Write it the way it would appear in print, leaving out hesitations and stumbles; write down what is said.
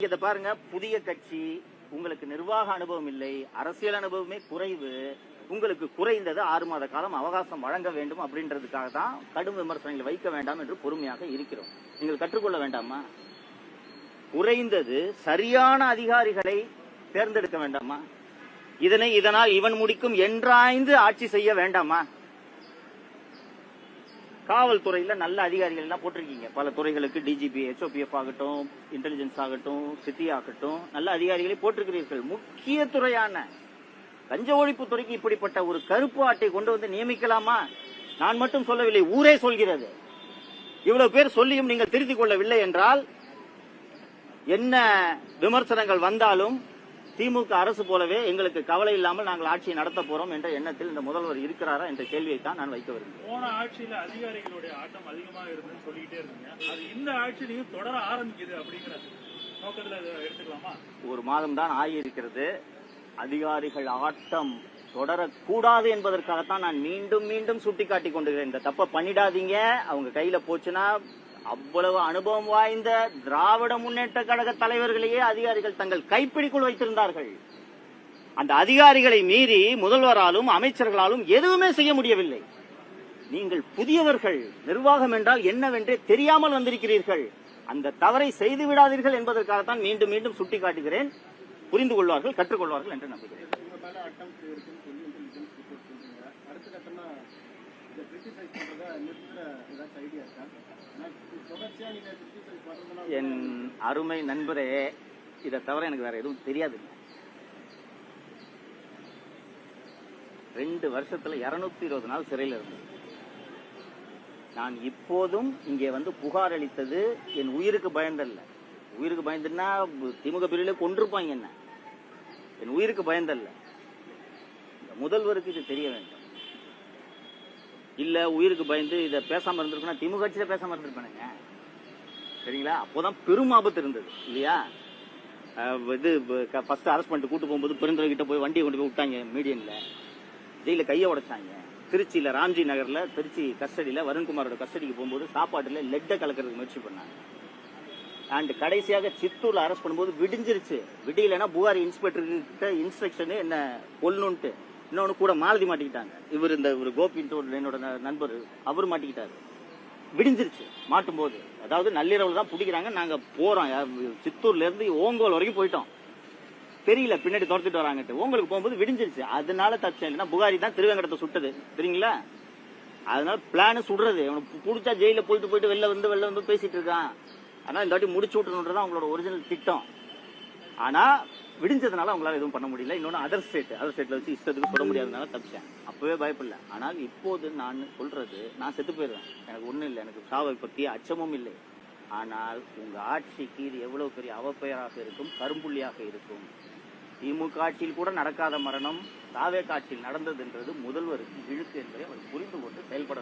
இதை பாருங்க, புதிய கட்சி, உங்களுக்கு நிர்வாக அனுபவம் இல்லை, அரசியல் அனுபவமே குறைவு, உங்களுக்கு குறைந்தது 6 மாத காலம் அவகாசம் வழங்க வேண்டும் அப்படின்றதுக்காக தான் கடும் விமர்சனங்களை வைக்க வேண்டாம் என்று பொறுமையாக இருக்கிறோம். நீங்கள் கற்றுக்கொள்ள வேண்டாமா? குறைந்தது சரியான அதிகாரிகளை தேர்ந்தெடுக்க வேண்டாமா? இதனால் இவன் முடிக்கும் என்றாய்ந்து ஆட்சி செய்ய வேண்டாமா? காவல்துறையில நல்ல அதிகாரிகள் எல்லாம் போட்டிருக்கீங்க. பல துறைகளுக்கு டிஜிபி, HOPF ஆகட்டும், இன்டெலிஜென்ஸ் ஆகட்டும், சிட்டி ஆகட்டும், நல்ல அதிகாரிகளை போட்டிருக்கிறீர்கள். முக்கிய துறையான லஞ்ச ஒழிப்பு துறைக்கு இப்படிப்பட்ட ஒரு கருப்பு ஆட்டை கொண்டு வந்து நியமிக்கலாமா? நான் மட்டும் சொல்லவில்லை, ஊரே சொல்கிறது. இவ்வளவு பேர் சொல்லியும் நீங்கள் திருத்திக் கொள்ளவில்லை என்றால் என்ன விமர்சனங்கள் வந்தாலும் திமுக அரசு போலவே எங்களுக்கு கவலை இல்லாமல் நாங்கள் ஆட்சியை நடத்த போறோம் என்ற எண்ணத்தில் இந்த முதல்வர் இருக்கிறாரா என்ற கேள்வியை தான் நான் வைக்க வருகிறேன். போன ஆட்சியில அதிகாரிகளுடைய ஆட்டம் அதிகமாக இருந்ததுன்னு சொல்லிக்கிட்டே இருந்தீங்க. அது இந்த ஆட்சியிலையும் தொடர ஆரம்பிக்குது அப்படிங்கிற நோக்கத்துல எடுத்துக்கலாமா? ஒரு மாதம் தான் ஆகியிருக்கிறது. அதிகாரிகள் ஆட்டம் தொடரக்கூடாது என்பதற்காகத்தான் நான் மீண்டும் மீண்டும் சுட்டிக்காட்டி கொண்டிருக்கிறேன். இந்த தப்ப பண்ணிடாதீங்க, அவங்க கையில போச்சுன்னா அவ்வளவு அனுபவம் வாய்ந்த திராவிட முன்னேற்ற கழக தலைவர்களையே அதிகாரிகள் தங்கள் கைப்பிடிக்குள் வைத்திருந்தார்கள். அந்த அதிகாரிகளை மீறி முதல்வராலும் அமைச்சர்களாலும் எதுவுமே செய்ய முடியவில்லை. நீங்கள் புதியவர்கள், நிர்வாகம் என்றால் என்னவென்றே தெரியாமல் வந்திருக்கிறீர்கள். அந்த தவறை செய்து விடாதீர்கள் என்பதற்காகத்தான் மீண்டும் மீண்டும் சுட்டிக்காட்டுகிறேன். புரிந்து கொள்வார்கள், கற்றுக்கொள்வார்கள் என்று நம்புகிறேன். என் அருமை நண்பரே, இதை தவிர எனக்கு வேற எதுவும் தெரியாது. 2 வருஷத்துல 220 நாள் சிறையில் இருந்தது. நான் இப்போதும் இங்கே வந்து புகார் அளித்தது என் உயிருக்கு பயந்தல்ல. உயிருக்கு பயந்துன்னா திமுக பிரிவிலே கொண்டிருப்பாங்க என்ன. என் உயிருக்கு பயந்தல்ல. முதல்வருக்கு இது தெரிய வேண்டும். இல்ல உயிருக்கு பயந்து இதை பேசாம இருந்திருக்குன்னா திமுக கட்சியில பேசாம இருந்திருப்பானுங்க. சரிங்களா? அப்போதான் பெரும் ஆபத்து இருந்தது இல்லையா? இது ஃபர்ஸ்ட் அரெஸ்ட் பண்ணிட்டு கூட்டு போகும்போது பெருந்துறை கிட்ட போய் வண்டியை கொண்டு போய் விட்டாங்க. மீடியன்ல ஜெயில கைய உடைச்சாங்க. திருச்சியில ராம்ஜி நகர்ல திருச்சி கஸ்டடியில வருண்குமாரோட கஸ்டடிக்கு போகும்போது சாப்பாட்டுல லெட்டை கலக்கிறதுக்கு முயற்சி பண்ணாங்க. அண்ட் கடைசியாக சித்தூர்ல அரெஸ்ட் பண்ணும்போது விடிஞ்சிருச்சு. விடியலன்னா புகாரி இன்ஸ்பெக்டர் கிட்ட இன்ஸ்ட்ரக்ஷன் என்ன கொல்லணும்ட்டு. இன்னொன்னு கூட மாலதி மாட்டிக்கிட்டாங்க. இவர் இந்த ஒரு கோபின்ட்டு என்னோட நண்பர், அவர் மாட்டிக்கிட்டாரு. விடிஞ்சிருச்சு மாட்டும் போது. அதாவது நள்ளிரவுல தான் பிடிக்கிறாங்க. நாங்க போறோம், சித்தூர்ல இருந்து ஓங்கோல் வரைக்கும் போயிட்டோம். தெரியல பின்னாடி துரத்துட்டு வராங்கட்டு. ஓங்களுக்கு போகும்போது விடிஞ்சிருச்சு. அதனால தப்பிச்சேன். இல்லைன்னா புகாரி தான் திருவேங்கடத்தை சுட்டது தெரியுங்களா? அதனால பிளான் சுடுறது. அவனுக்கு பிடிச்சா ஜெயில போயிட்டு வெளில வந்து பேசிட்டு இருக்கான். அதனால இந்த வாட்டி முடிச்சு விட்டுறதுதான் அவங்களோட ஒரிஜினல் திட்டம். ஆனா விடிஞ்சதுனால அவங்களால எதுவும் பண்ண முடியல. இன்னொன்னு அதர் ஸ்டேட்ல வச்சு இஷ்டத்துக்கு சொல்ல முடியாதனால தப்பிச்சேன். அப்பவே பயப்படல. ஆனால் இப்போது நான் சொல்றது, நான் செத்து போயிடுவேன், எனக்கு ஒண்ணும் இல்லை, எனக்கு சாவை பத்தி அச்சமும் இல்லை. ஆனால் உங்க ஆட்சிக்கு இது எவ்வளவு பெரிய அவப்பெயராக இருக்கும், கரும்புள்ளியாக இருக்கும். திமுக ஆட்சியில் கூட நடக்காத மரணம் தாவே ஆட்சியில் நடந்தது என்றது முதல்வருக்கு இழுக்கு என்பதை அவர் புரிந்து கொண்டு செயல்பட